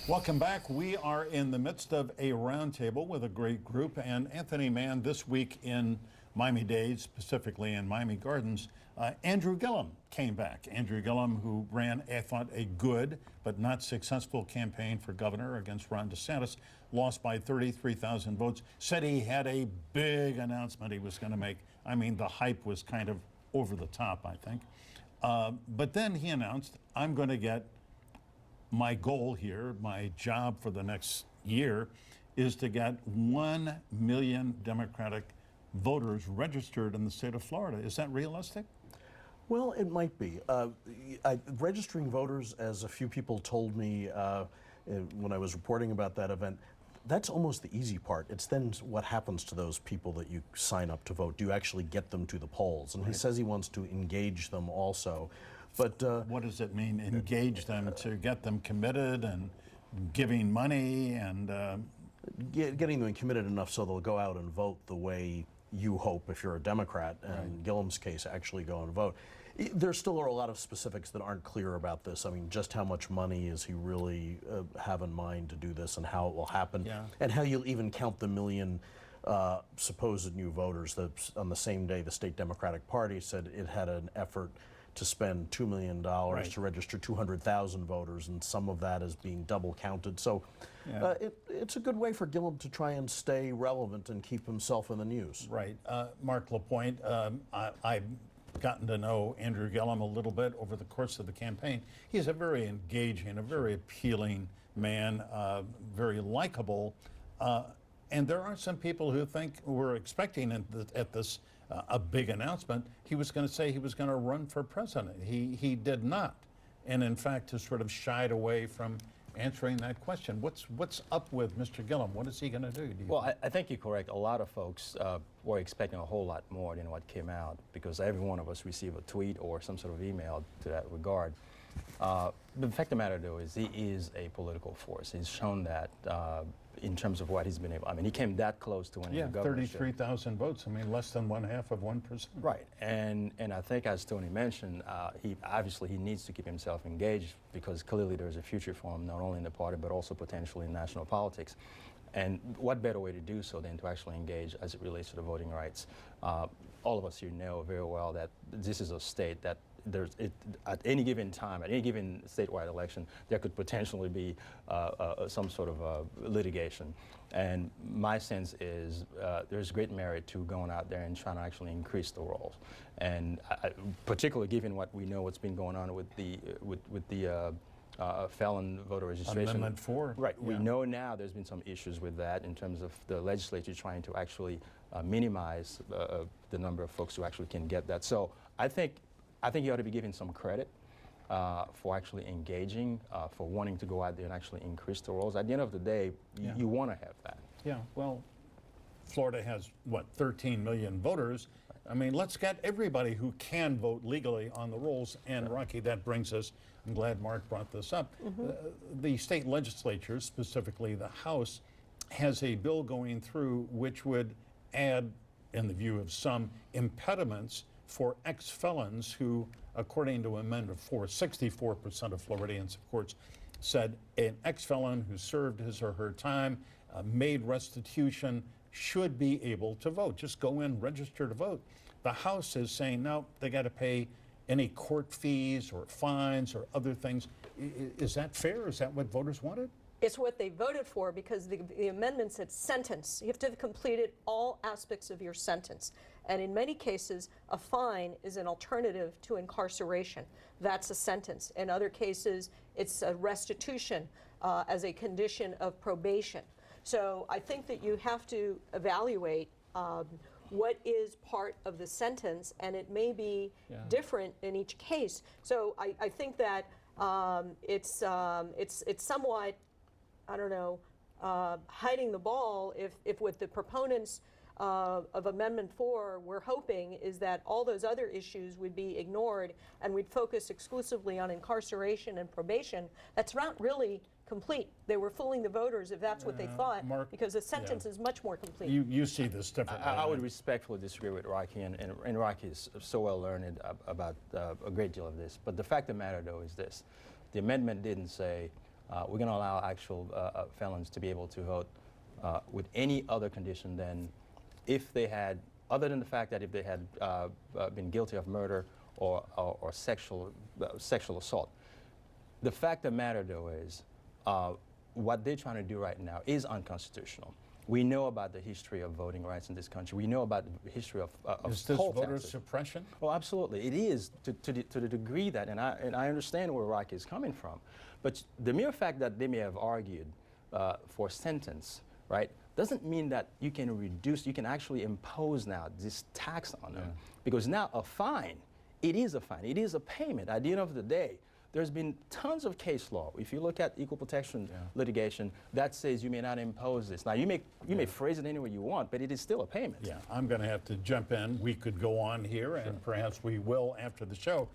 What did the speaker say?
Welcome back. We are in the midst of a roundtable with a great group. And Anthony Mann, this week in Miami-Dade, specifically in Miami Gardens, Andrew Gillum came back. Andrew Gillum, who ran, I thought, a good but not successful campaign for governor against Ron DeSantis, lost by 33,000 votes, said he had a big announcement he was going to make. I mean, the hype was kind of over the top, I think. But then he announced, I'm going to get my goal here, my job for the next year, is to get 1 million Democratic voters registered in the state of Florida. Is that realistic? Well, it might be. Registering voters, as a few people told me when I was reporting about that event, that's almost the easy part. It's then what happens to those people that you sign up to vote. Do you actually get them to the polls? And right. He says he wants to engage them also. But what does it mean, engage them, to get them committed and giving money and getting them committed enough so they'll go out and vote the way you hope, if you're a Democrat, and in Gillum's case, actually go and vote. There still are a lot of specifics that aren't clear about this. I mean, just how much money is he really have in mind to do this, and how it will happen, and how you'll even count the million supposed new voters. On the same day, the state Democratic Party said it had an effort to spend $2 million to register 200,000 voters, and some of that is being double counted. So it's a good way for Gillum to try and stay relevant and keep himself in the news. Right. Mark LaPointe, I've gotten to know Andrew Gillum a little bit over the course of the campaign. He's a very engaging, a very appealing man, very likable. And there are some people who were expecting at this a big announcement. He was going to say he was going to run for president. He did not, and in fact has sort of shied away from answering that question. What's up with Mr. Gillum? What is he going to do? Well, I think you're correct. A lot of folks were expecting a whole lot more than what came out, because every one of us received a tweet or some sort of email to that regard. The fact of the matter, though, is he is a political force. He's shown that in terms of what he's been able. I mean, he came that close to winning the governorship. 33,000 votes. I mean, less than 1/2%. Right, and I think, as Tony mentioned, he needs to keep himself engaged, because clearly there's a future for him, not only in the party but also potentially in national politics. And what better way to do so than to actually engage as it relates to the voting rights? All of us here know very well that this is a state that at any given time, at any given statewide election, there could potentially be some sort of litigation. And my sense is there's great merit to going out there and trying to actually increase the rolls. And particularly given what we know, what's been going on with the felon voter registration. Amendment 4. Right. We know now there's been some issues with that in terms of the legislature trying to actually minimize the number of folks who actually can get that. So I think you ought to be given some credit for actually engaging, for wanting to go out there and actually increase the rolls. At the end of the day, you want to have that. Yeah, well, Florida has, what, 13 million voters. I mean, let's get everybody who can vote legally on the rolls. And Rocky, that brings us, I'm glad Mark brought this up. The state legislature, specifically the House, has a bill going through which would add, in the view of some, impediments for ex-felons who, according to Amendment 4, 64% of Floridians, of course, said an ex-felon who served his or her time, made restitution, should be able to vote. Just go in, register to vote. The House is saying, no, they got to pay any court fees or fines or other things. Is that fair? Is that what voters wanted? It's what they voted for, because the amendment said sentence. You have to have completed all aspects of your sentence. And in many cases, a fine is an alternative to incarceration. That's a sentence. In other cases, it's a restitution as a condition of probation. So I think that you have to evaluate what is part of the sentence, and it may be different in each case. So I think that it's somewhat, I don't know, hiding the ball if what the proponents of Amendment 4 we're hoping is that all those other issues would be ignored and we'd focus exclusively on incarceration and probation. That's not really complete. They were fooling the voters if that's what they thought, Mark, because the sentence is much more complete. You see this differently. I would respectfully disagree with Rocky, and Rocky is so well learned about a great deal of this. But the fact of the matter, though, is this. The amendment didn't say we're going to allow actual felons to be able to vote with any other condition than if they had, other than the fact that if they had been guilty of murder or sexual assault. The fact of the matter, though, is what they're trying to do right now is unconstitutional. We know about the history of voting rights in this country. We know about the history of Is this poll voter taxes. suppression? Oh, absolutely. It is to the degree that, and I understand where Rocky is coming from, but the mere fact that they may have argued for a sentence, right, doesn't mean that you can reduce, you can actually impose now this tax on them. Because now a fine, it is a fine, it is a payment. At the end of the day, there's been tons of case law. If you look at equal protection litigation, that says you may not impose this. Now, you may phrase it any way you want, but it is still a payment. Yeah, I'm going to have to jump in. We could go on here, and perhaps we will after the show.